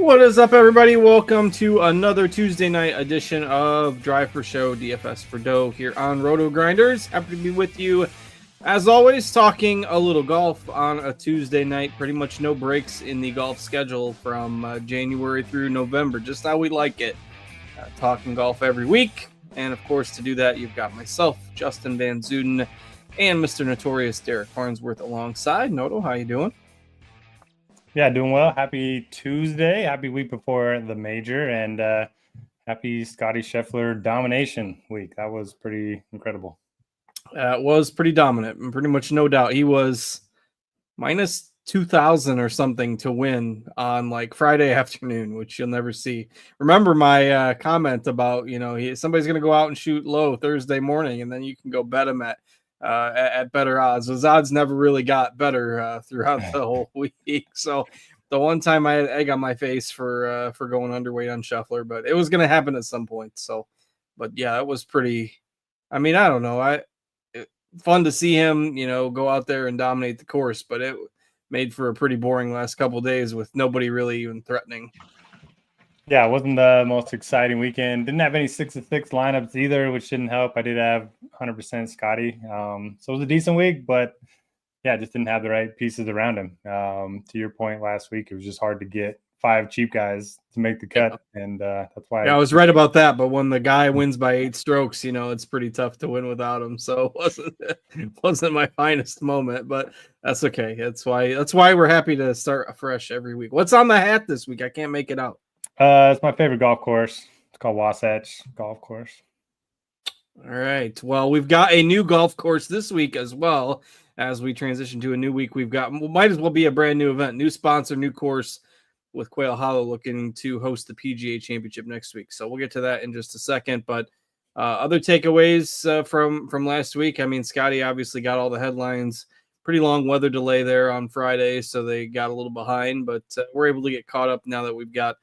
What is up, everybody? Welcome to another Tuesday night edition of Drive for Show DFS for Dough here on RotoGrinders. Happy to be with you, as always, talking a little golf on a Tuesday night. Pretty much no breaks in the golf schedule from January through November. Just how we like it. Talking golf every week. And, of course, to do that, you've got myself, Justin Van Zuiden, and Mr. Notorious, Derek Farnsworth alongside. Noto, how you doing? Yeah, doing well. Happy Tuesday. Happy week before the major, and happy Scotty Scheffler domination week. That was pretty incredible. It was pretty dominant, and pretty much no doubt. He was minus 2,000 or something to win on like Friday afternoon, which you'll never see. Remember my comment about, somebody's going to go out and shoot low Thursday morning, and then you can go bet him at better odds. Those odds never really got better throughout the whole week. So the one time I had egg on my face for going underweight on Scheffler, but it was going to happen at some point. So, but yeah, it was pretty. I mean, I don't know. Fun to see him, go out there and dominate the course, but it made for a pretty boring last couple of days with nobody really even threatening. Yeah, it wasn't the most exciting weekend. Didn't have any 6-6 lineups either, which didn't help. I did have 100% Scotty. So it was a decent week, but yeah, just didn't have the right pieces around him. To your point last week, it was just hard to get 5 cheap guys to make the cut. And that's why. Yeah, I was right about that. But when the guy wins by 8 strokes, it's pretty tough to win without him. So it wasn't my finest moment, but that's okay. That's why we're happy to start afresh every week. What's on the hat this week? I can't make it out. It's my favorite golf course. It's called Wasatch Golf Course. All right. Well, we've got a new golf course this week as well. As we transition to a new week, might as well be a brand new event, new sponsor, new course with Quail Hollow looking to host the PGA Championship next week. So we'll get to that in just a second. But other takeaways from last week. I mean, Scotty obviously got all the headlines. Pretty long weather delay there on Friday, so they got a little behind. But we're able to get caught up now that we've got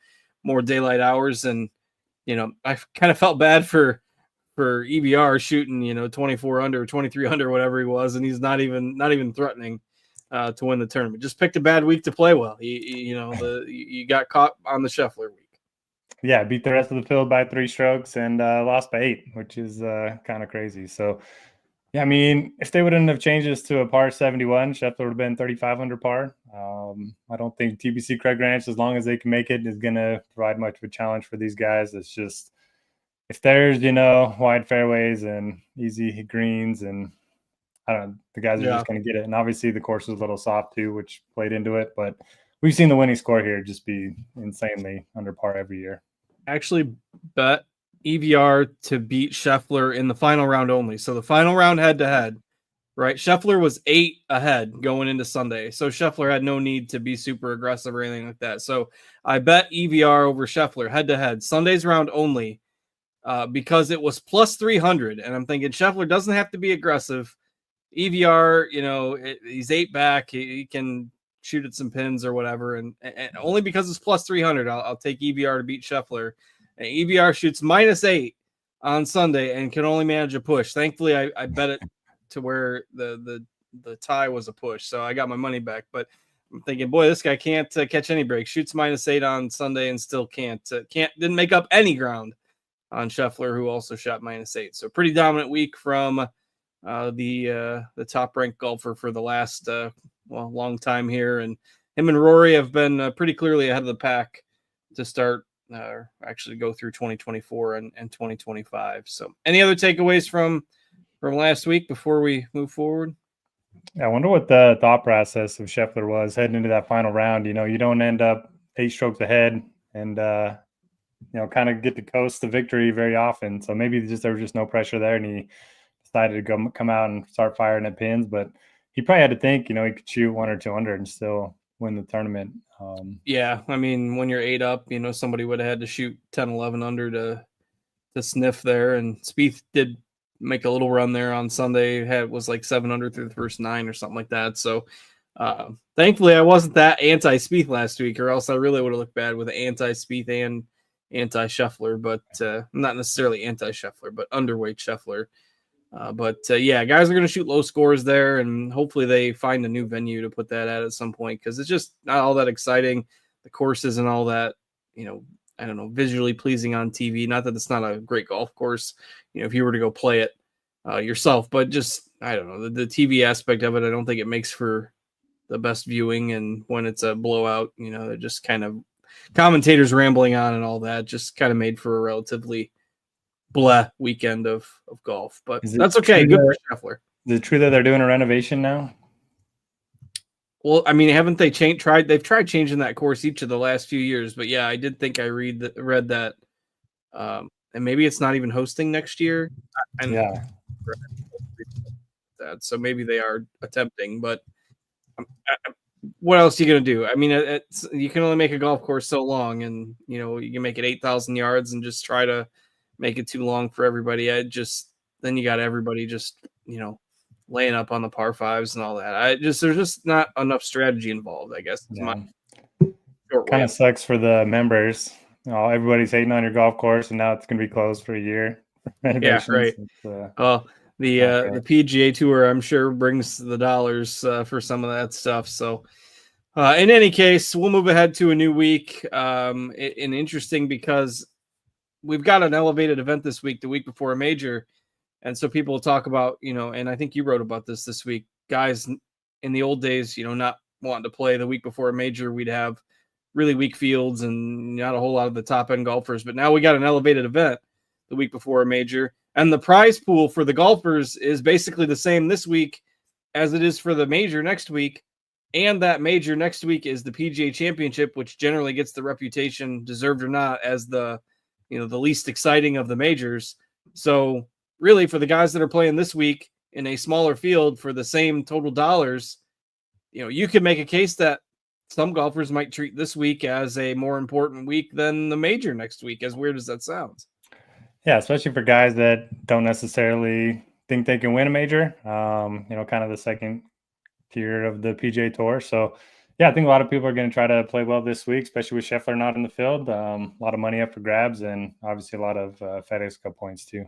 more daylight hours. And I kind of felt bad for EBR shooting 24 under, 23 under, whatever he was, and he's not even threatening to win the tournament. Just picked a bad week to play well. You got caught on the Scheffler week. Yeah, beat the rest of the field by 3 strokes and lost by 8, which is kind of crazy. So yeah, I mean, if they wouldn't have changed this to a par 71, Scheffler would have been 35 under par. I don't think TPC Craig Ranch, as long as they can make it, is going to provide much of a challenge for these guys. It's just, if there's, wide fairways and easy greens, and I don't know, the guys are just going to get it. And obviously the course was a little soft too, which played into it. But we've seen the winning score here just be insanely under par every year. Actually bet EVR to beat Scheffler in the final round only. So the final round head-to-head, right? Scheffler was 8 ahead going into Sunday. So Scheffler had no need to be super aggressive or anything like that. So I bet EVR over Scheffler head-to-head. Sunday's round only because it was plus 300. And I'm thinking Scheffler doesn't have to be aggressive. EVR, he's 8 back. He can shoot at some pins or whatever. And only because it's plus 300, I'll take EVR to beat Scheffler. And EVR shoots minus 8 on Sunday and can only manage a push. Thankfully, I bet it to where the tie was a push, so I got my money back. But I'm thinking, boy, this guy can't catch any breaks. Shoots minus 8 on Sunday and still didn't make up any ground on Scheffler, who also shot minus 8. So pretty dominant week from the top ranked golfer for the last long time here, and him and Rory have been pretty clearly ahead of the pack to start. Actually go through 2024 and 2025. So any other takeaways from last week before we move forward? I wonder what the thought process of Scheffler was heading into that final round. You don't end up 8 strokes ahead and kind of get to coast the victory very often. So maybe there was just no pressure there, and he decided to come out and start firing at pins. But he probably had to think, he could shoot 1 or 2 under and still win the tournament. Yeah, I mean, when you're 8 up, somebody would have had to shoot 10, 11 under to sniff there. And Spieth did make a little run there on Sunday. Was like 7 under through the first 9 or something like that. So thankfully, I wasn't that anti-Spieth last week, or else I really would have looked bad with anti-Spieth and anti-Scheffler. But not necessarily anti-Scheffler, but underweight Scheffler. Yeah, guys are going to shoot low scores there, and hopefully they find a new venue to put that at some point, because it's just not all that exciting. The course isn't all that I don't know, visually pleasing on TV. Not that it's not a great golf course, if you were to go play it yourself, but just, I don't know, the TV aspect of it, I don't think it makes for the best viewing. And when it's a blowout, they're just kind of commentators rambling on and all that, just kind of made for a relatively blah weekend of golf. But that's okay. Good for Scheffler. Is it true that they're doing a renovation now? Well, I mean, haven't they tried? They've tried changing that course each of the last few years, but yeah, I did think I read that, and maybe it's not even hosting next year. Yeah, that so maybe they are attempting, but what else are you gonna do? I mean, you can only make a golf course so long, and you can make it 8,000 yards and just try to make it too long for everybody. Then you got everybody just laying up on the par fives and all that. There's just not enough strategy involved, I guess. Yeah. Kind of sucks for the members. Everybody's hating on your golf course, and now it's going to be closed for a year. Yeah, right. Well, the PGA Tour, I'm sure, brings the dollars for some of that stuff. So, in any case, we'll move ahead to a new week. And interesting because we've got an elevated event this week, the week before a major. And so people will talk about, and I think you wrote about this week, guys in the old days, not wanting to play the week before a major, we'd have really weak fields and not a whole lot of the top end golfers. But now we got an elevated event the week before a major. And the prize pool for the golfers is basically the same this week as it is for the major next week. And that major next week is the PGA Championship, which generally gets the reputation, deserved or not, as the least exciting of the majors. So really, for the guys that are playing this week in a smaller field for the same total dollars, you could make a case that some golfers might treat this week as a more important week than the major next week, as weird as that sounds. Yeah, especially for guys that don't necessarily think they can win a major, kind of the second tier of the PGA Tour. So, yeah, I think a lot of people are going to try to play well this week, especially with Scheffler not in the field. A lot of money up for grabs and obviously a lot of FedEx Cup points too.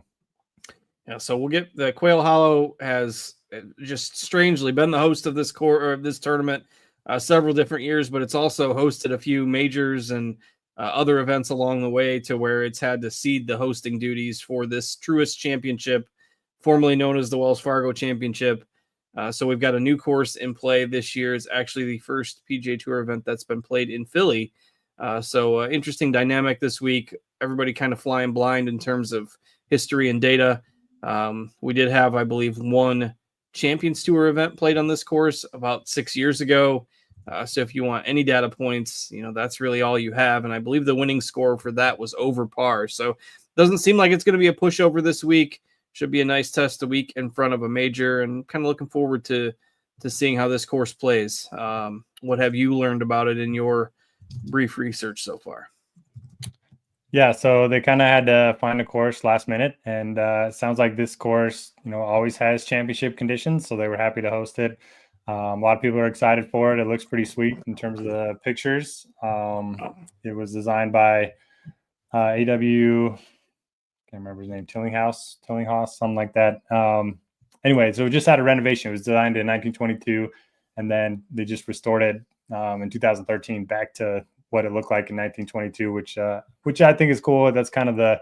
Yeah, so we'll get the Quail Hollow has just strangely been the host of this tournament several different years, but it's also hosted a few majors and other events along the way to where it's had to cede the hosting duties for this Truist Championship, formerly known as the Wells Fargo Championship. So we've got a new course in play this year. It's actually the first PGA Tour event that's been played in Philly. So interesting dynamic this week. Everybody kind of flying blind in terms of history and data. We did have, I believe, one Champions Tour event played on this course about 6 years ago. So if you want any data points, that's really all you have. And I believe the winning score for that was over par. So it doesn't seem like it's going to be a pushover this week. Should be a nice test a week in front of a major, and kind of looking forward to seeing how this course plays. What have you learned about it in your brief research so far? Yeah, so they kind of had to find a course last minute, and it sounds like this course, always has championship conditions, so they were happy to host it. A lot of people are excited for it. It looks pretty sweet in terms of the pictures. It was designed by AW, can't remember his name, Tillinghouse, something like that. Anyway, so it just had a renovation. It was designed in 1922, and then they just restored it in 2013 back to what it looked like in 1922, which I think is cool. That's kind of the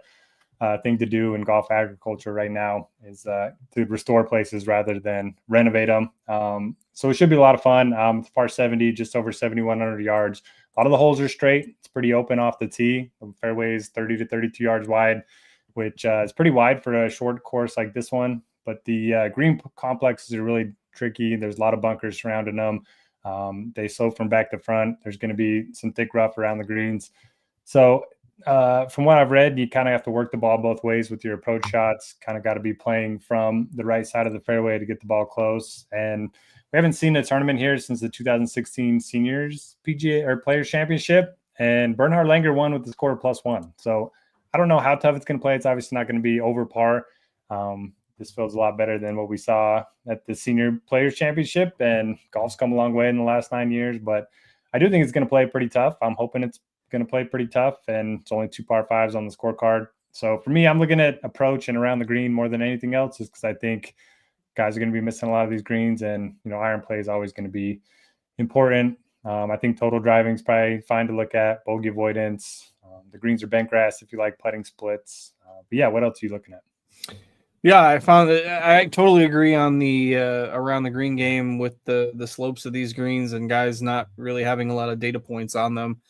thing to do in golf agriculture right now, is to restore places rather than renovate them. So it should be a lot of fun. It's par 70, just over 7,100 yards. A lot of the holes are straight. It's pretty open off the tee. The fairway is 30 to 32 yards wide, which is pretty wide for a short course like this one. But the green complexes are really tricky. There's a lot of bunkers surrounding them. They slope from back to front. There's going to be some thick rough around the greens. So from what I've read, you kind of have to work the ball both ways with your approach shots. Kind of got to be playing from the right side of the fairway to get the ball close. And we haven't seen a tournament here since the 2016 Seniors PGA or Players Championship. And Bernhard Langer won with the score +1. So I don't know how tough it's going to play. It's obviously not going to be over par. This feels a lot better than what we saw at the Senior Players Championship, and golf's come a long way in the last 9 years, but I do think it's going to play pretty tough. I'm hoping it's going to play pretty tough, and it's only 2 par 5s on the scorecard. So for me, I'm looking at approach and around the green more than anything else, just because I think guys are going to be missing a lot of these greens, and iron play is always going to be important. I think total driving is probably fine to look at, bogey avoidance, The greens are bent grass if you like putting splits. But yeah, what else are you looking at? Yeah, I found that I totally agree on the around the green game with the slopes of these greens and guys not really having a lot of data points on them.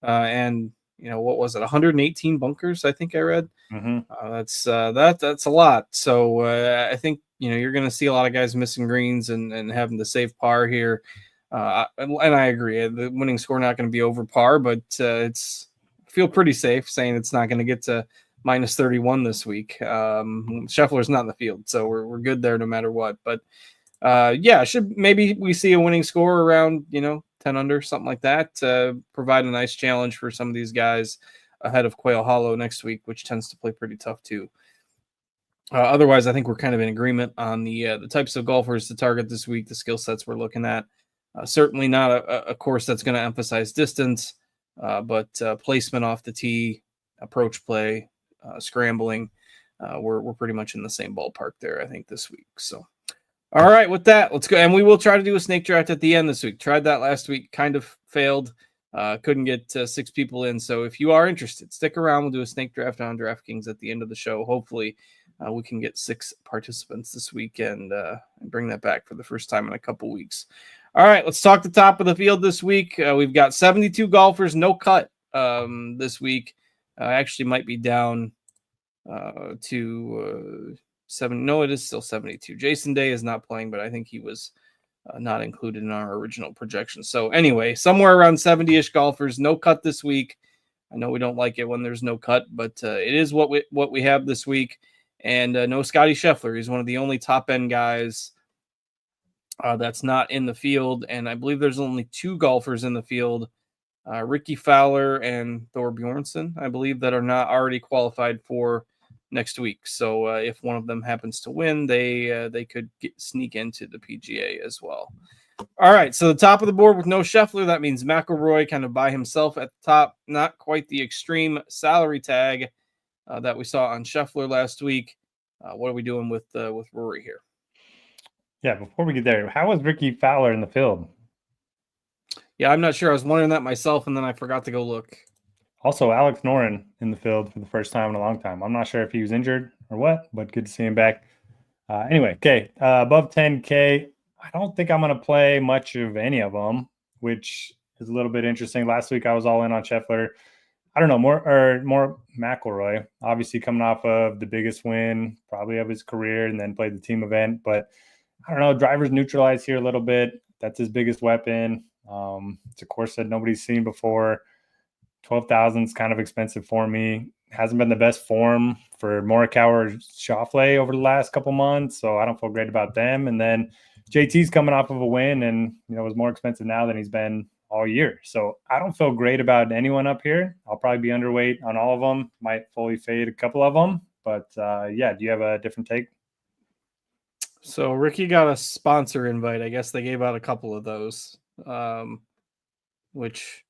And what was it? 118 bunkers, I think I read. Mm-hmm. That's a lot. So I think you're going to see a lot of guys missing greens and having to save par here. And I agree, the winning score not going to be over par, but it's feel pretty safe saying it's not going to get to minus 31 this week. Scheffler's not in the field, so we're good there no matter what. But maybe we see a winning score around 10 under, something like that, to provide a nice challenge for some of these guys ahead of Quail Hollow next week, which tends to play pretty tough too. Otherwise, I think we're kind of in agreement on the types of golfers to target this week, the skill sets we're looking at. Certainly not a course that's going to emphasize distance, but placement off the tee, approach play, scrambling, we're pretty much in the same ballpark there, I think, this week. So, all right, with that, let's go. And we will try to do a snake draft at the end this week. Tried that last week, kind of failed. Couldn't get 6 people in. So if you are interested, stick around. We'll do a snake draft on DraftKings at the end of the show. Hopefully we can get 6 participants this week and bring that back for the first time in a couple weeks. All right, let's talk the top of the field this week. We've got 72 golfers, no cut this week. Actually might be down to 7. No, it is still 72. Jason Day is not playing, but I think he was not included in our original projection. So anyway, somewhere around 70-ish golfers, no cut this week. I know we don't like it when there's no cut, but it is what we have this week. And no Scotty Scheffler. He's one of the only top-end guys that's not in the field. And I believe there's only 2 golfers in the field, Ricky Fowler and Thor Bjornsson, I believe, that are not already qualified for next week. So if one of them happens to win, they could sneak into the PGA as well. All right, so the top of the board with no Scheffler, that means McIlroy kind of by himself at the top. Not quite the extreme salary tag that we saw on Scheffler last week. What are we doing with Rory here? Yeah, before we get there, how was Ricky Fowler in the field? Yeah, I'm not sure. I was wondering that myself, and then I forgot to go look. Also, Alex Noren in the field for the first time in a long time. I'm not sure if he was injured or what, but good to see him back. Anyway, okay, above 10K, I don't think I'm going to play much of any of them, which is a little bit interesting. Last week, I was all in on Scheffler. I don't know, more McIlroy, obviously coming off of the biggest win probably of his career and then played the team event. But I don't know, drivers neutralized here a little bit. That's his biggest weapon. It's a course that nobody's seen before. 12,000 is kind of expensive for me. Hasn't been the best form for Morikawa or Schauffele over the last couple months, so I don't feel great about them. And then JT's coming off of a win and, is more expensive now than he's been all year. So I don't feel great about anyone up here. I'll probably be underweight on all of them. Might fully fade a couple of them. But, do you have a different take? So Ricky got a sponsor invite. I guess they gave out a couple of those, which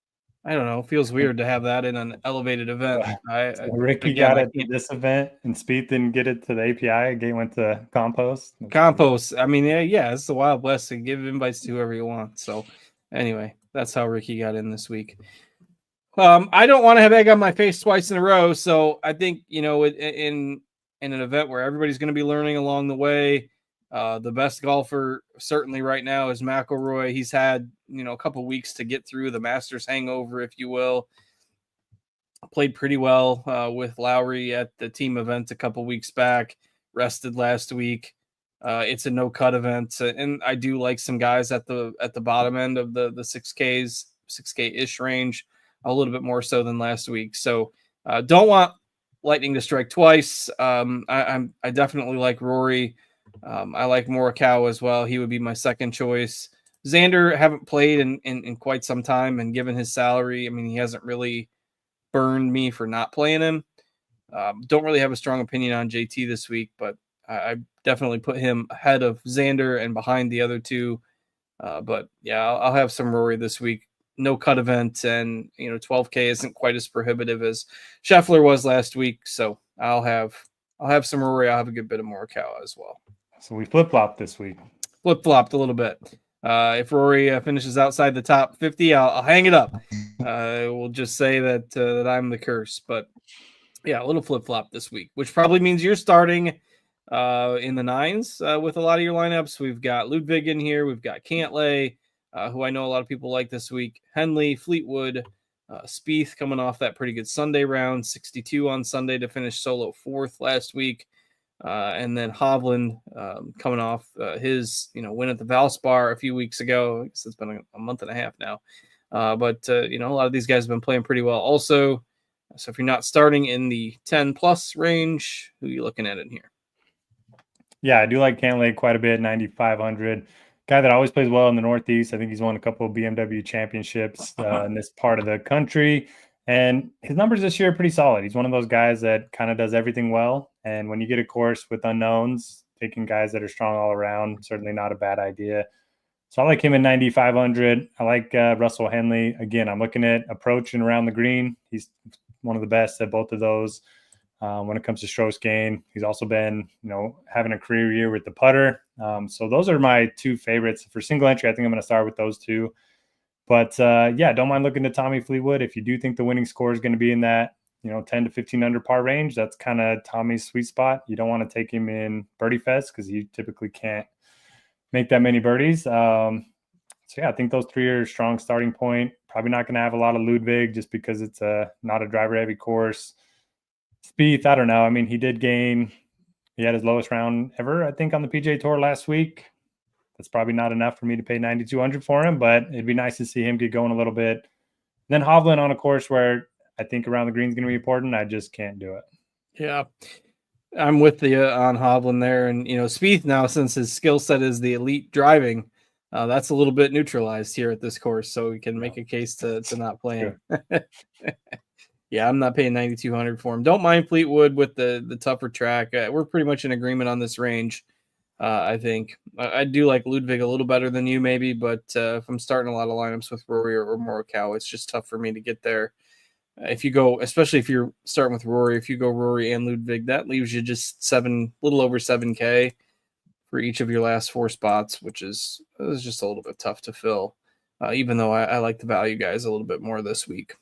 I don't know. Feels weird to have that in an elevated event. Ricky got it to this event, and Spieth didn't get it to the API. It went to Compost. I mean, yeah, it's the Wild West, and give invites to whoever you want. So anyway, that's how Ricky got in this week. I don't want to have egg on my face twice in a row. So I think, in an event where everybody's going to be learning along the way, the best golfer certainly right now is McIlroy. He's had, a couple weeks to get through the Masters hangover, if you will. Played pretty well with Lowry at the team event a couple weeks back. Rested last week. It's a no cut event, and I do like some guys at the bottom end of the 6K ish range, a little bit more so than last week. So don't want lightning to strike twice. I definitely like Rory. I like Morikawa as well. He would be my second choice. Xander, haven't played in quite some time, and given his salary, I mean, he hasn't really burned me for not playing him. Don't really have a strong opinion on JT this week, but I definitely put him ahead of Xander and behind the other two. But yeah, I'll have some Rory this week. No cut event, and 12K isn't quite as prohibitive as Scheffler was last week. So I'll have some Rory. I'll have a good bit of Morikawa as well. So we flip-flopped this week. Flip-flopped a little bit. If Rory finishes outside the top 50, I'll hang it up. We'll just say that I'm the curse. But yeah, a little flip flop this week, which probably means you're starting in the nines with a lot of your lineups. We've got Ludwig in here. We've got Cantlay, who I know a lot of people like this week. Henley, Fleetwood, Spieth coming off that pretty good Sunday round, 62 on Sunday to finish solo fourth last week. And then Hovland coming off his win at the Valspar a few weeks ago. I guess it's been a month and a half now. But a lot of these guys have been playing pretty well also. So if you're not starting in the 10 plus range, who are you looking at in here? Yeah, I do like Cantlay quite a bit, 9,500. Guy that always plays well in the Northeast. I think he's won a couple of BMW championships in this part of the country. And his numbers this year are pretty solid. He's one of those guys that kind of does everything well. And when you get a course with unknowns, taking guys that are strong all around, certainly not a bad idea. So I like him at 9,500. I like Russell Henley. Again, I'm looking at approach and around the green. He's one of the best at both of those. When it comes to strokes gained, he's also been, having a career year with the putter. So those are my two favorites for single entry. I think I'm going to start with those two. But don't mind looking to Tommy Fleetwood. If you do think the winning score is going to be in that, 10 to 15 under par range, that's kind of Tommy's sweet spot. You don't want to take him in Birdie Fest because he typically can't make that many birdies. I think those three are a strong starting point. Probably not going to have a lot of Ludwig just because it's not a driver heavy course. Spieth, I don't know. I mean, he had his lowest round ever, I think, on the PGA Tour last week. That's probably not enough for me to pay 9,200 for him, but it'd be nice to see him get going a little bit. And then Hovland on a course where I think around the green is going to be important. I just can't do it. Yeah, I'm with you on Hovland there. And, Spieth now, since his skill set is the elite driving, that's a little bit neutralized here at this course. So we can make a case to not play him. Yeah, I'm not paying 9,200 for him. Don't mind Fleetwood with the tougher track. We're pretty much in agreement on this range. I think I do like Ludwig a little better than you maybe, but if I'm starting a lot of lineups with Rory or Morikawa, it's just tough for me to get there. If you go, especially if you're starting with Rory, if you go Rory and Ludwig, that leaves you just little over 7K for each of your last four spots, which is just a little bit tough to fill, even though I like the value guys a little bit more this week.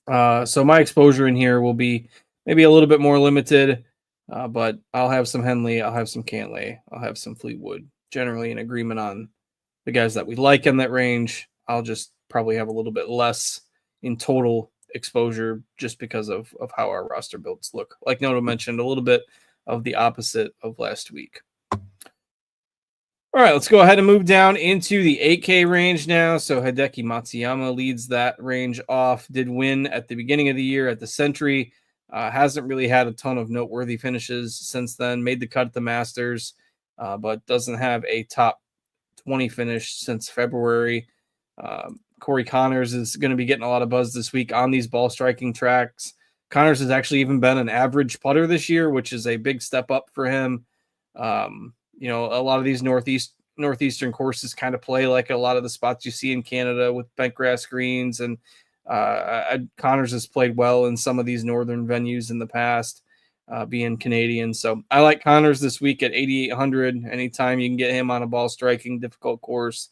So my exposure in here will be maybe a little bit more limited, but I'll have some Henley, I'll have some Cantlay, I'll have some Fleetwood, generally in agreement on the guys that we like in that range. I'll just probably have a little bit less in total exposure just because of how our roster builds look. Like Noto mentioned, a little bit of the opposite of last week. All right, let's go ahead and move down into the 8K range now. So Hideki Matsuyama leads that range off. Did win at the beginning of the year at the Century. Hasn't really had a ton of noteworthy finishes since then. Made the cut at the Masters, but doesn't have a top 20 finish since February. Corey Connors is going to be getting a lot of buzz this week on these ball striking tracks. Connors has actually even been an average putter this year, which is a big step up for him. A lot of these northeastern courses kind of play like a lot of the spots you see in Canada with bent grass greens. And Connors has played well in some of these northern venues in the past, being Canadian. So I like Connors this week at 8,800. Anytime you can get him on a ball striking difficult course,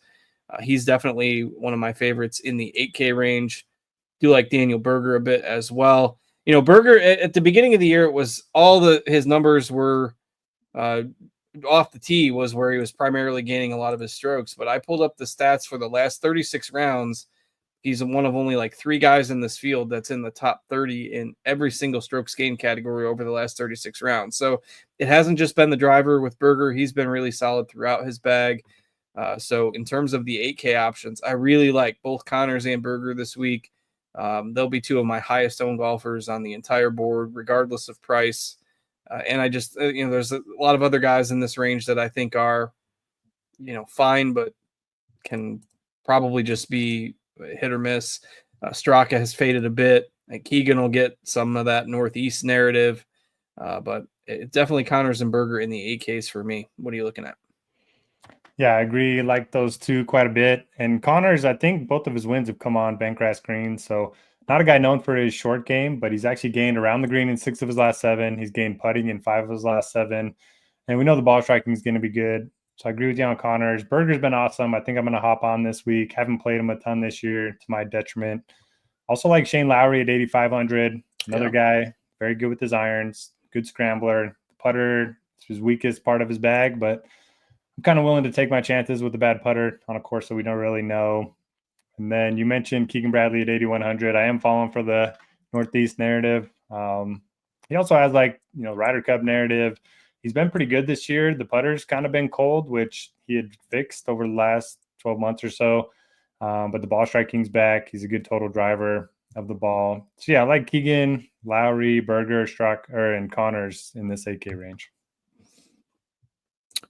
he's definitely one of my favorites in the 8K range. Do like Daniel Berger a bit as well. Berger at the beginning of the year, it was his numbers were off the tee was where he was primarily gaining a lot of his strokes. But I pulled up the stats for the last 36 rounds. He's one of only like three guys in this field that's in the top 30 in every single strokes gained category over the last 36 rounds. So it hasn't just been the driver with Berger. He's been really solid throughout his bag. So in terms of the 8K options, I really like both Connors and Berger this week. They'll be two of my highest owned golfers on the entire board, regardless of price. And I just, there's a lot of other guys in this range that I think are, fine, but can probably just be hit or miss. Straka has faded a bit. And Keegan will get some of that Northeast narrative. But it definitely Connors and Berger in the 8Ks for me. What are you looking at? Yeah, I agree. Like those two quite a bit. And Connors, I think both of his wins have come on bent grass greens. So not a guy known for his short game, but he's actually gained around the green in 6 of his last 7. He's gained putting in 5 of his last 7. And we know the ball striking is going to be good. So I agree with you on Connors. Berger's been awesome. I think I'm going to hop on this week. Haven't played him a ton this year to my detriment. Also like Shane Lowry at 8,500. Another guy, very good with his irons, good scrambler. Putter is his weakest part of his bag, but I'm kind of willing to take my chances with the bad putter on a course that we don't really know. And then you mentioned Keegan Bradley at 8,100. I am falling for the Northeast narrative. He also has Ryder Cup narrative. He's been pretty good this year. The putter's kind of been cold, which he had fixed over the last 12 months or so. But the ball striking's back. He's a good total driver of the ball. So yeah, I like Keegan, Lowry, Berger, Straka, and Connors in this 8K range.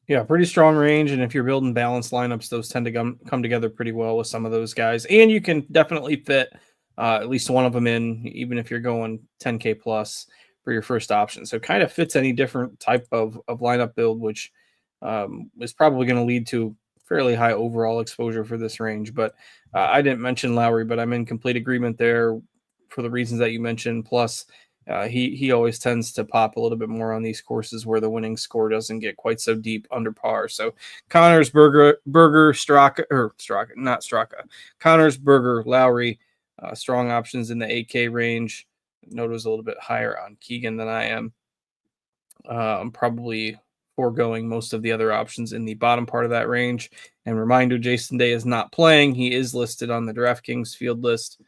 Yeah, pretty strong range. And if you're building balanced lineups, those tend to come together pretty well with some of those guys. And you can definitely fit at least one of them in, even if you're going 10K plus for your first option. So it kind of fits any different type of lineup build, which is probably going to lead to fairly high overall exposure for this range. But I didn't mention Lowry, but I'm in complete agreement there for the reasons that you mentioned. Plus, he always tends to pop a little bit more on these courses where the winning score doesn't get quite so deep under par. So Connors, Berger, Connors, Berger, Lowry, strong options in the 8K range. Noto's a little bit higher on Keegan than I am. I'm probably foregoing most of the other options in the bottom part of that range. And reminder, Jason Day is not playing. He is listed on the DraftKings field list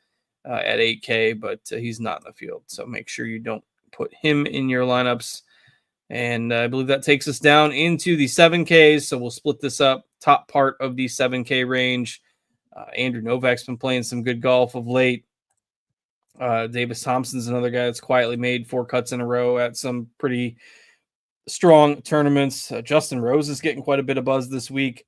at 8K, but he's not in the field. So make sure you don't put him in your lineups. And I believe that takes us down into the 7Ks. So we'll split this up. Top part of the 7K range. Andrew Novak's been playing some good golf of late. Davis Thompson's another guy that's quietly made 4 cuts in a row at some pretty strong tournaments. Justin Rose is getting quite a bit of buzz this week.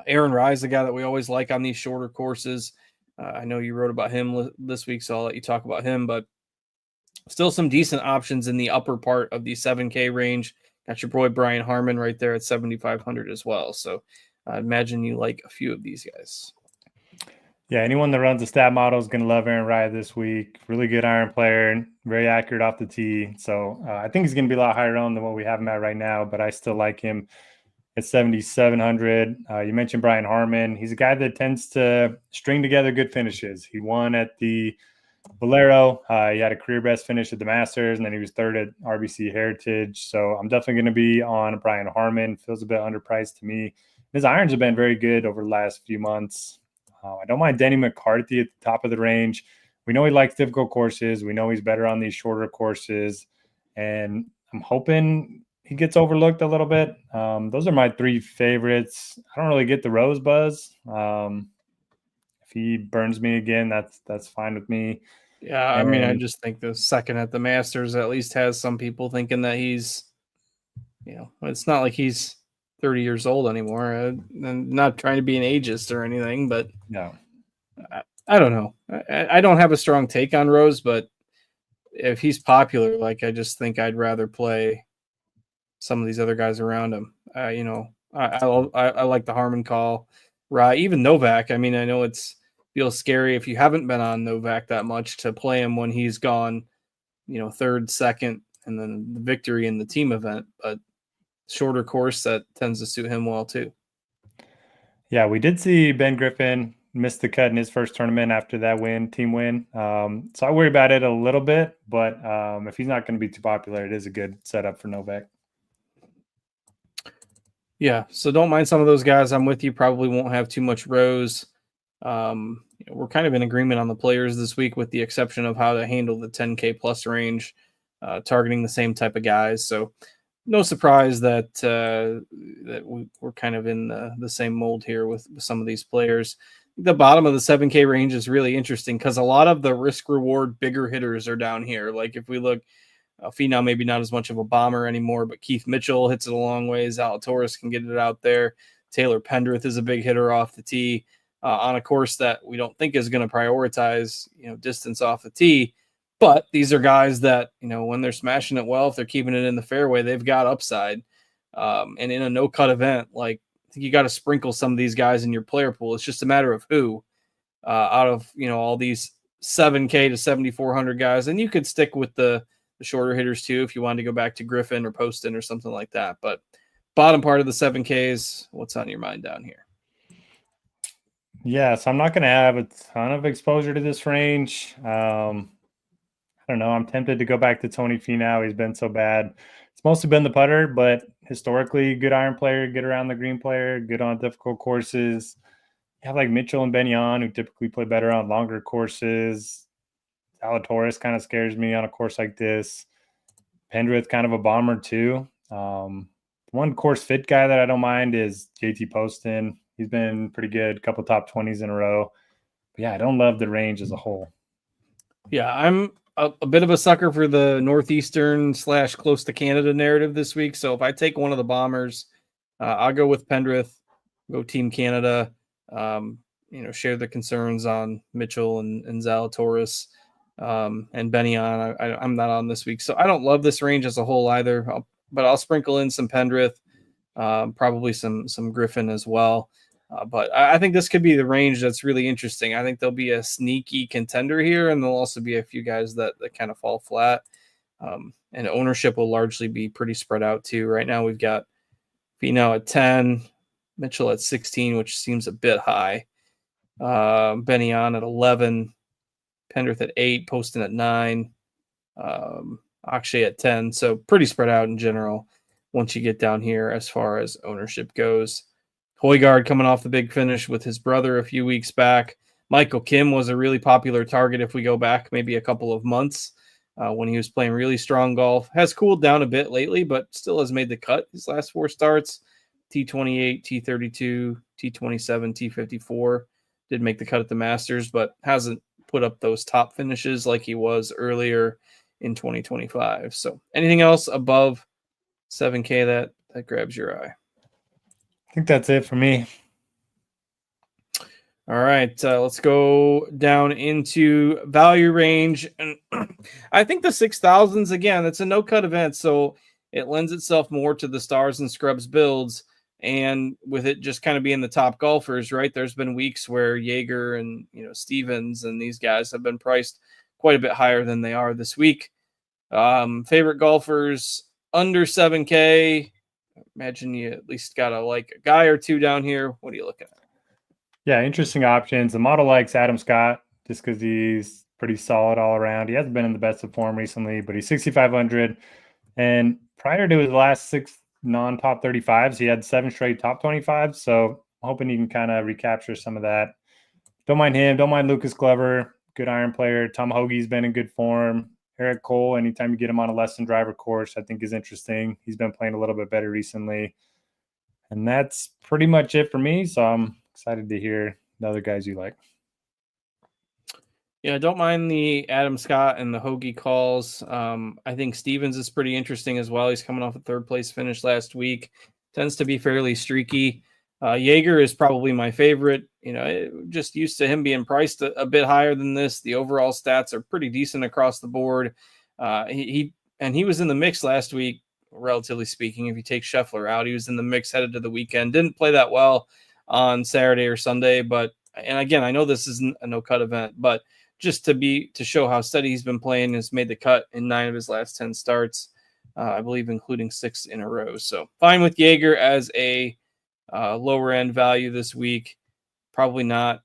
Aaron Rise, the guy that we always like on these shorter courses. I know you wrote about him this week, so I'll let you talk about him, but still some decent options in the upper part of the 7K range. Got your boy Brian Harmon right there at 7,500 as well. So I imagine you like a few of these guys. Yeah, anyone that runs a stat model is going to love Aaron Rise this week. Really good iron player, very accurate off the tee. So I think he's going to be a lot higher owned than what we have him at right now, but I still like him at 7,700. You mentioned Brian Harmon. He's a guy that tends to string together good finishes. He won at the Valero. He had a career best finish at the Masters, and then he was third at RBC Heritage. So I'm definitely going to be on Brian Harmon. Feels a bit underpriced to me. His irons have been very good over the last few months. I don't mind Denny McCarthy at the top of the range. We know he likes difficult courses. We know he's better on these shorter courses. And I'm hoping he gets overlooked a little bit. Those are my 3 favorites. I don't really get the Rose buzz. If he burns me again, that's fine with me. Yeah, I mean, I just think the second at the Masters at least has some people thinking that he's, it's not like he's 30 years old anymore. I'm not trying to be an ageist or anything, but no, I don't know. I don't have a strong take on Rose, but if he's popular, I just think I'd rather play some of these other guys around him. I like the Harmon call, right? Even Novak. I mean, I know feels scary if you haven't been on Novak that much to play him when he's gone, third, second, and then the victory in the team event. But shorter course, that tends to suit him well too. Yeah, we did see Ben Griffin miss the cut in his first tournament after that team win. So I worry about it a little bit, but if he's not going to be too popular, it is a good setup for Novak. Yeah, so don't mind some of those guys. I'm with you. Probably won't have too much Rose. We're kind of in agreement on the players this week, with the exception of how to handle the 10K plus range, targeting the same type of guys. So no surprise that we're kind of in the same mold here with some of these players. The bottom of the 7K range is really interesting because a lot of the risk reward bigger hitters are down here. Like if we look, Finau maybe not as much of a bomber anymore, but Keith Mitchell hits it a long ways. Zalatoris can get it out there. Taylor Pendrith is a big hitter off the tee on a course that we don't think is going to prioritize, distance off the tee. But these are guys that, when they're smashing it well, if they're keeping it in the fairway, they've got upside. And in a no-cut event, I think you got to sprinkle some of these guys in your player pool. It's just a matter of who out of, all these 7K to 7,400 guys. And you could stick with the shorter hitters too if you wanted to go back to Griffin or Poston or something like that. But bottom part of the 7Ks, what's on your mind down here? Yeah, so I'm not going to have a ton of exposure to this range. I don't know. I'm tempted to go back to Tony Finau. He's been so bad. It's mostly been the putter, but historically, good iron player, good around the green player, good on difficult courses. You have like Mitchell and Benyon, who typically play better on longer courses. Zalatoris kind of scares me on a course like this. Pendrith, kind of a bomber too. One course fit guy that I don't mind is JT Poston. He's been pretty good, couple top 20s in a row. But yeah, I don't love the range as a whole. Yeah, I'm a bit of a sucker for the Northeastern / close to Canada narrative this week. So if I take one of the bombers, I'll go with Pendrith, go Team Canada. Share the concerns on Mitchell and Zalatoris and Benyon. I'm not on this week, so I don't love this range as a whole either. But I'll sprinkle in some Pendrith, probably some Griffin as well. But I think this could be the range that's really interesting. I think there'll be a sneaky contender here, and there'll also be a few guys that kind of fall flat. And ownership will largely be pretty spread out too. Right now we've got Finau at 10, Mitchell at 16, which seems a bit high. Benyon at 11, Pendrith at 8, Poston at 9, Akshay at 10. So pretty spread out in general once you get down here as far as ownership goes. Højgaard coming off the big finish with his brother a few weeks back. Michael Kim was a really popular target if we go back maybe a couple of months when he was playing really strong golf. Has cooled down a bit lately, but still has made the cut his last 4 starts. T28, T32, T27, T54. Did make the cut at the Masters, but hasn't put up those top finishes like he was earlier in 2025. So anything else above 7K that grabs your eye? I think that's it for me. All right, let's go down into value range. And I think the 6,000s, again, it's a no-cut event, so it lends itself more to the stars and scrubs builds. And with it just kind of being the top golfers, right, there's been weeks where Jaeger and Stevens and these guys have been priced quite a bit higher than they are this week. Favorite golfers under 7K. Imagine you at least got a guy or two down here. What are you looking at? Yeah, interesting options. The model likes Adam Scott just because he's pretty solid all around. He hasn't been in the best of form recently, but he's 6,500. And prior to his last 6 non-top 35s, he had 7 straight top 25s. So I'm hoping he can kind of recapture some of that. Don't mind him. Don't mind Lucas Glover. Good iron player. Tom Hoagie's been in good form. Eric Cole, anytime you get him on a less than driver course, I think is interesting. He's been playing a little bit better recently. And that's pretty much it for me. So I'm excited to hear the other guys you like. Yeah, don't mind the Adam Scott and the Hoagie calls. I think Stevens is pretty interesting as well. He's coming off a 3rd place finish last week. Tends to be fairly streaky. Jaeger is probably my favorite. Just used to him being priced a bit higher than this. The overall stats are pretty decent across the board. He was in the mix last week, relatively speaking. If you take Scheffler out, he was in the mix headed to the weekend. Didn't play that well on Saturday or Sunday, and again, I know this isn't a no-cut event, but just to show how steady he's been playing, has made the cut in 9 of his last 10 starts, I believe, including 6 in a row. So fine with Jaeger as a lower end value this week. Probably not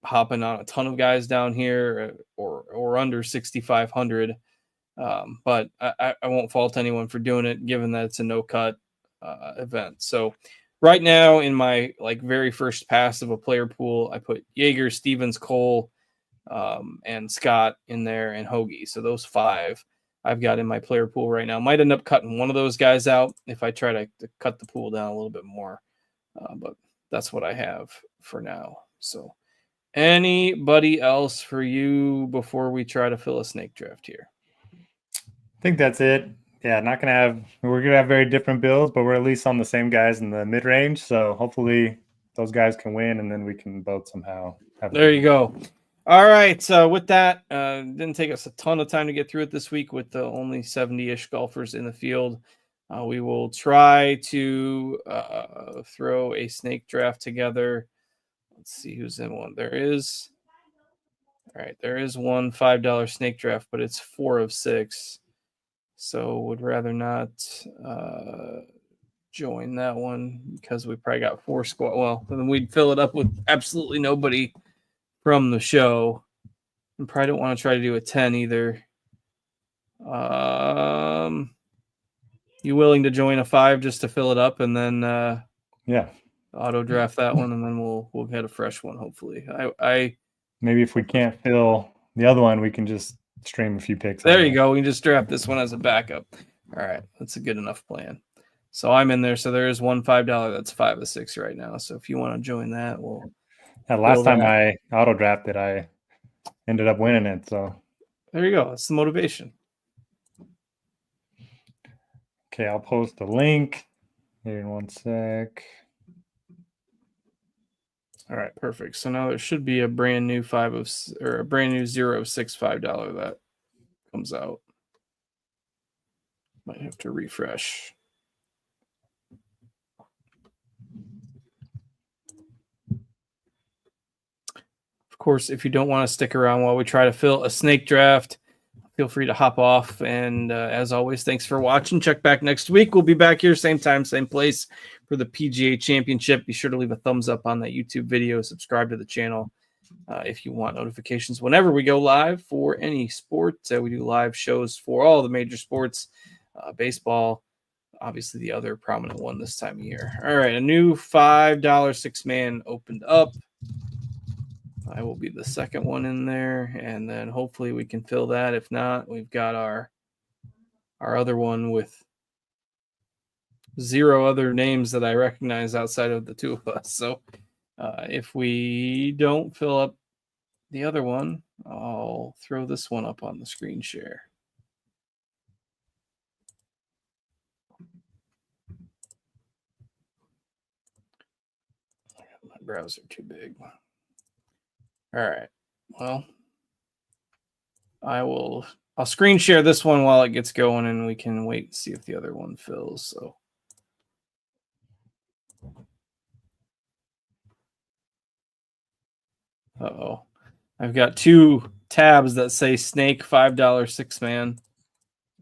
hopping on a ton of guys down here or under 6,500. But I won't fault anyone for doing it, given that it's a no cut event. So right now in my very first pass of a player pool, I put Jaeger, Stevens, Cole, and Scott in there, and Hoagie. So those 5 I've got in my player pool right now. Might end up cutting one of those guys out if I try to cut the pool down a little bit more. But that's what I have for now. So anybody else for you before we try to fill a snake draft here? I think that's it. Yeah, we're going to have very different builds, but we're at least on the same guys in the mid range. So hopefully those guys can win, and then we can both somehow there you go. All right. So with that, didn't take us a ton of time to get through it this week with the only 70-ish golfers in the field. We will try to throw a snake draft together. Let's see who's in one. There is one $5 snake draft, but it's 4 of 6. So would rather not join that one because we probably got 4 squad. Well, then we'd fill it up with absolutely nobody from the show. And probably don't want to try to do a 10 either. You willing to join a 5 just to fill it up and then yeah, auto draft that one, and then we'll get a fresh one hopefully. I maybe if we can't fill the other one, we can just stream a few picks. There you go. We can just draft this one as a backup. All right, that's a good enough plan. So I'm in there. So there is one $5. That's 5 of 6 right now. So if you want to join that, we'll. Last time I auto drafted, I ended up winning it. So there you go. That's the motivation. Okay, I'll post a link here in 1 sec. All right, perfect. So now there should be a brand new 0 of $6 $5 that comes out. Might have to refresh. Of course, if you don't want to stick around while we try to fill a snake draft, feel free to hop off. And as always, thanks for watching. Check back next week. We'll be back here, same time, same place for the PGA Championship. Be sure to leave a thumbs up on that YouTube video. Subscribe to the channel if you want notifications whenever we go live for any sport. We do live shows for all the major sports, baseball, obviously the other prominent one this time of year. All right, a new $5 6-man opened up. I will be the second one in there, and then hopefully we can fill that. If not, we've got our other one with 0 other names that I recognize outside of the 2 of us. So if we don't fill up the other one, I'll throw this one up on the screen share. My browser too big. All right. Well, I'll screen share this one while it gets going, and we can wait and see if the other one fills. So. Uh-oh. I've got 2 tabs that say Snake $5 6-man.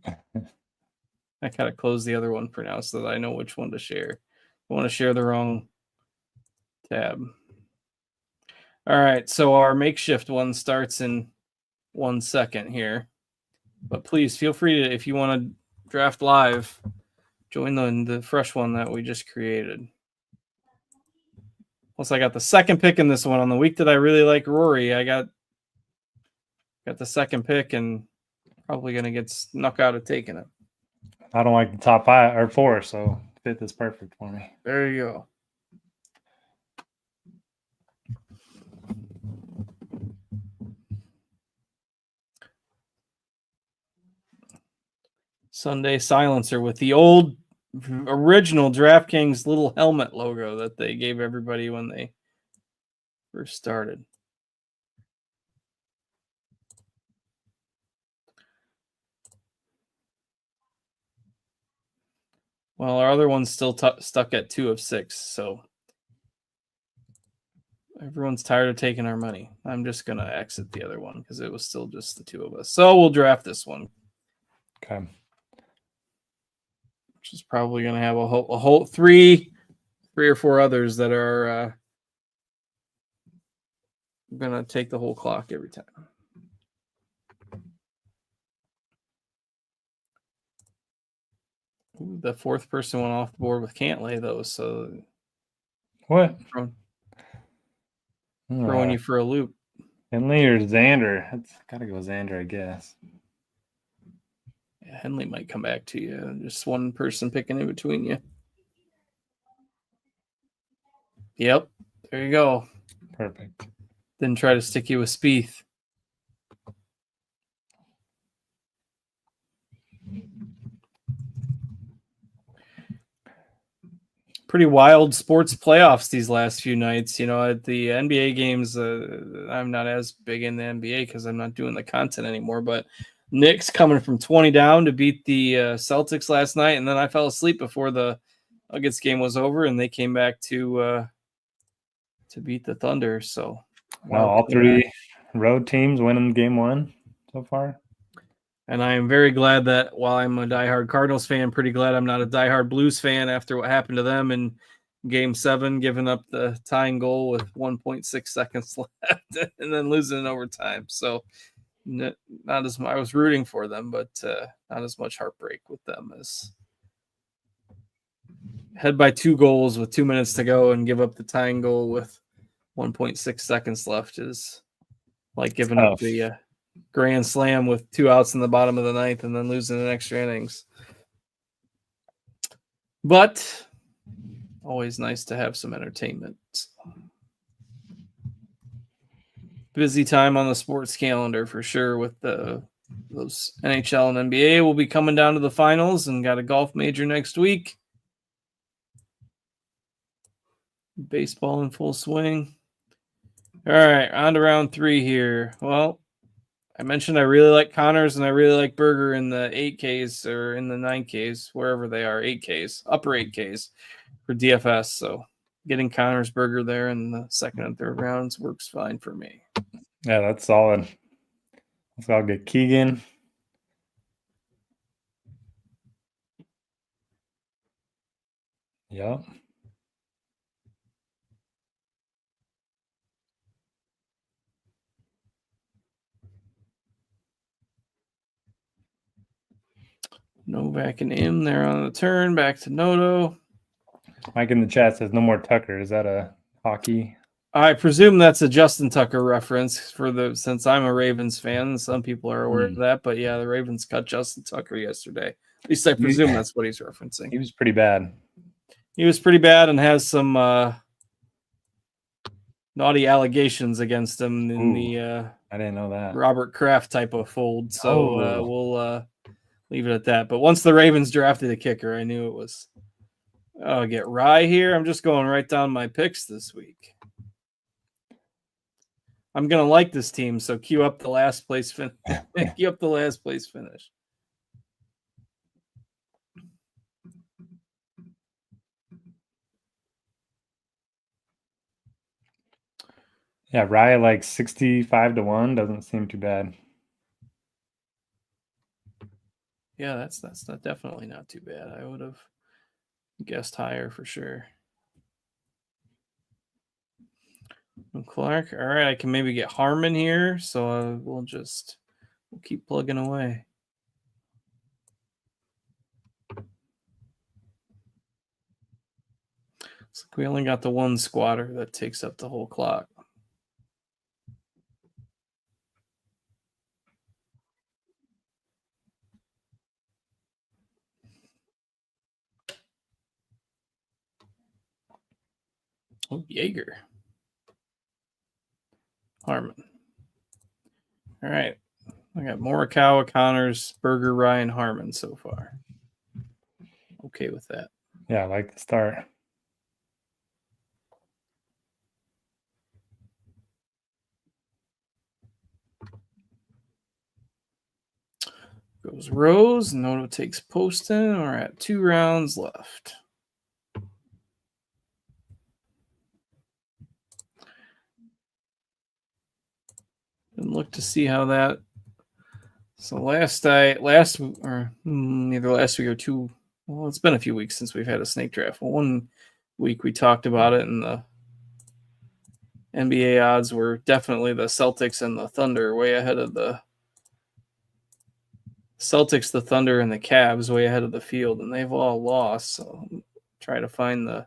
I gotta close the other one for now so that I know which one to share. I want to share the wrong tab. All right, so our makeshift one starts in 1 second here. But please feel free to, if you want to draft live, join the fresh one that we just created. Plus, I got the second pick in this one. On the week that I really like Rory, I got the second pick and probably going to get snuck out of taking it. I don't like the top 5 or 4, so 5th is perfect for me. There you go. Sunday silencer with the old original DraftKings little helmet logo that they gave everybody when they first started. Well, our other one's still stuck at 2 of 6, so everyone's tired of taking our money. I'm just going to exit the other one because it was still just the 2 of us. So we'll draft this one. Okay. Which is probably going to have a whole 3 or 4 others that are going to take the whole clock every time. Ooh, the 4th person went off the board with Cantlay, though. So what? Throwing you for a loop. Henley or Xander? That's got to go Xander, I guess. Yeah, Henley might come back to you. Just one person picking in between you. Yep. There you go. Perfect. Then try to stick you with Spieth. Pretty wild sports playoffs these last few nights. You know, at the NBA games, I'm not as big in the NBA because I'm not doing the content anymore. But Knicks coming from 20 down to beat the Celtics last night, and then I fell asleep before the Nuggets game was over, and they came back to beat the Thunder. So, wow, all 3 road teams winning game 1 so far. And I am very glad that while I'm a diehard Cardinals fan, pretty glad I'm not a diehard Blues fan after what happened to them in Game 7, giving up the tying goal with 1.6 seconds left and then losing in overtime. So not as much, I was rooting for them, but not as much heartbreak with them as head by 2 goals with 2 minutes to go and give up the tying goal with 1.6 seconds left is like giving up the grand slam with 2 outs in the bottom of the 9th and then losing in extra innings. But always nice to have some entertainment. Busy time on the sports calendar for sure with those NHL and NBA. Will be coming down to the finals and got a golf major next week. Baseball in full swing. All right, on to round 3 here. Well, I mentioned I really like Connors and I really like Berger in the 8Ks or in the 9Ks, wherever they are, 8Ks, upper 8Ks for DFS. So getting Connors Berger there in the second and third rounds works fine for me. Yeah, that's solid. So I'll get Keegan. Yep. Novak and Im there on the turn. Back to Noto. Mike in the chat says no more Tucker. Is that a hockey? I presume that's a Justin Tucker reference since I'm a Ravens fan. Some people are aware of that, but yeah, the Ravens cut Justin Tucker yesterday. At least I presume that's what he's referencing. He was pretty bad. He was pretty bad and has some naughty allegations against him in the I didn't know that. Robert Kraft type of fold. So we'll leave it at that. But once the Ravens drafted a kicker, I knew it was. Oh, get Rye here. I'm just going right down my picks this week. I'm gonna like this team, so queue up the last place finish. Queue up the last place finish. Yeah, Rye like 65-1 doesn't seem too bad. Yeah, that's not definitely not too bad. I would have guessed higher for sure. And Clark, all right, I can maybe get Harmon here, so we'll keep plugging away. So we only got the one squatter that takes up the whole clock. Oh, Jaeger. Harmon. All right. I got Morikawa, Connors, Berger, Ryan, Harmon so far. Okay with that. Yeah, I like the start. Goes Rose. Noto takes Poston. We're at 2 rounds left. And look to see how that. So either last week or 2. Well, it's been a few weeks since we've had a snake draft. Well, 1 week we talked about it, and the NBA odds were definitely the Celtics and the Thunder way ahead of the Celtics, the Thunder, and the Cavs way ahead of the field, and they've all lost. So try to find the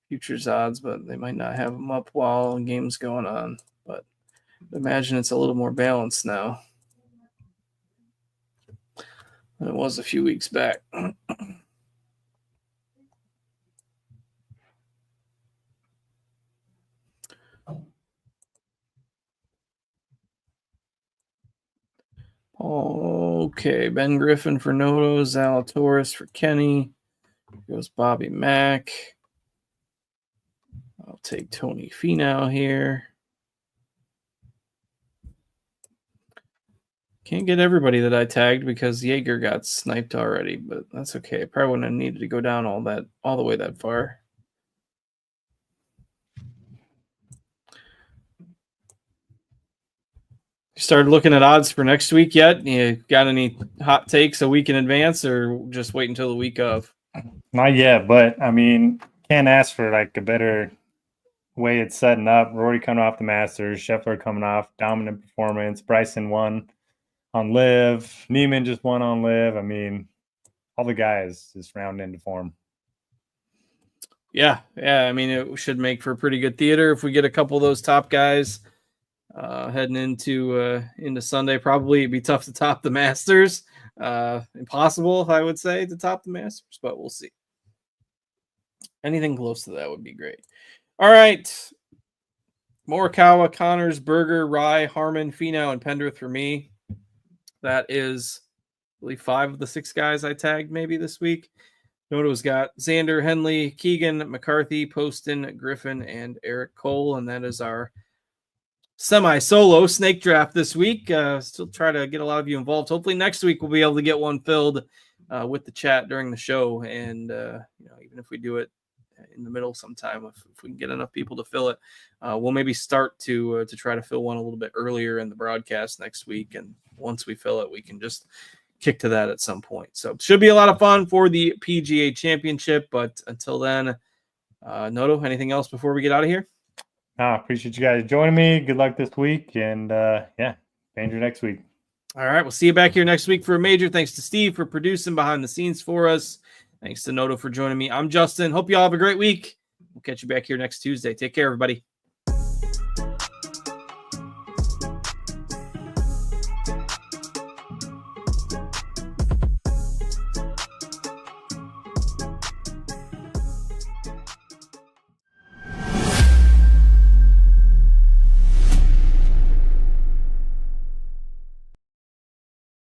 futures odds, but they might not have them up while the game's going on. But imagine it's a little more balanced now than it was a few weeks back. Okay, Ben Griffin for Noto, Zalatoris for Kenny. Here goes Bobby Mack. I'll take Tony Finau here. Can't get everybody that I tagged because Jaeger got sniped already, but that's okay. I probably wouldn't have needed to go down all the way that far. Started looking at odds for next week yet? You got any hot takes a week in advance, or just wait until the week of? Not yet, but I mean, can't ask for like a better way it's setting up. Rory coming off the Masters, Scheffler coming off dominant performance, Bryson won on Live, Neiman just won on Live. I mean, all the guys just round into form. Yeah. I mean, it should make for pretty good theater if we get a couple of those top guys heading into Sunday. Probably it'd be tough to top the Masters. Impossible, I would say, to top the Masters, but we'll see. Anything close to that would be great. All right. Morikawa, Connors, Berger, Rye, Harmon, Finau, and Pendrith for me. That is, I believe, 5 of the 6 guys I tagged maybe this week. Noto's got Xander, Henley, Keegan, McCarthy, Poston, Griffin, and Eric Cole, and that is our semi-solo snake draft this week. Still try to get a lot of you involved. Hopefully next week we'll be able to get one filled with the chat during the show, and even if we do it in the middle sometime, if we can get enough people to fill it, we'll maybe start to try to fill one a little bit earlier in the broadcast next week, and once we fill it, we can just kick to that at some point. So it should be a lot of fun for the PGA Championship, but until then, Noto, anything else before we get out of here? Appreciate you guys joining me. Good luck this week, and Danger next week. All right, we'll see you back here next week for a major. Thanks to Steve for producing behind the scenes for us. Thanks to Noto for joining me. I'm Justin. Hope you all have a great week. We'll catch you back here next Tuesday. Take care, everybody.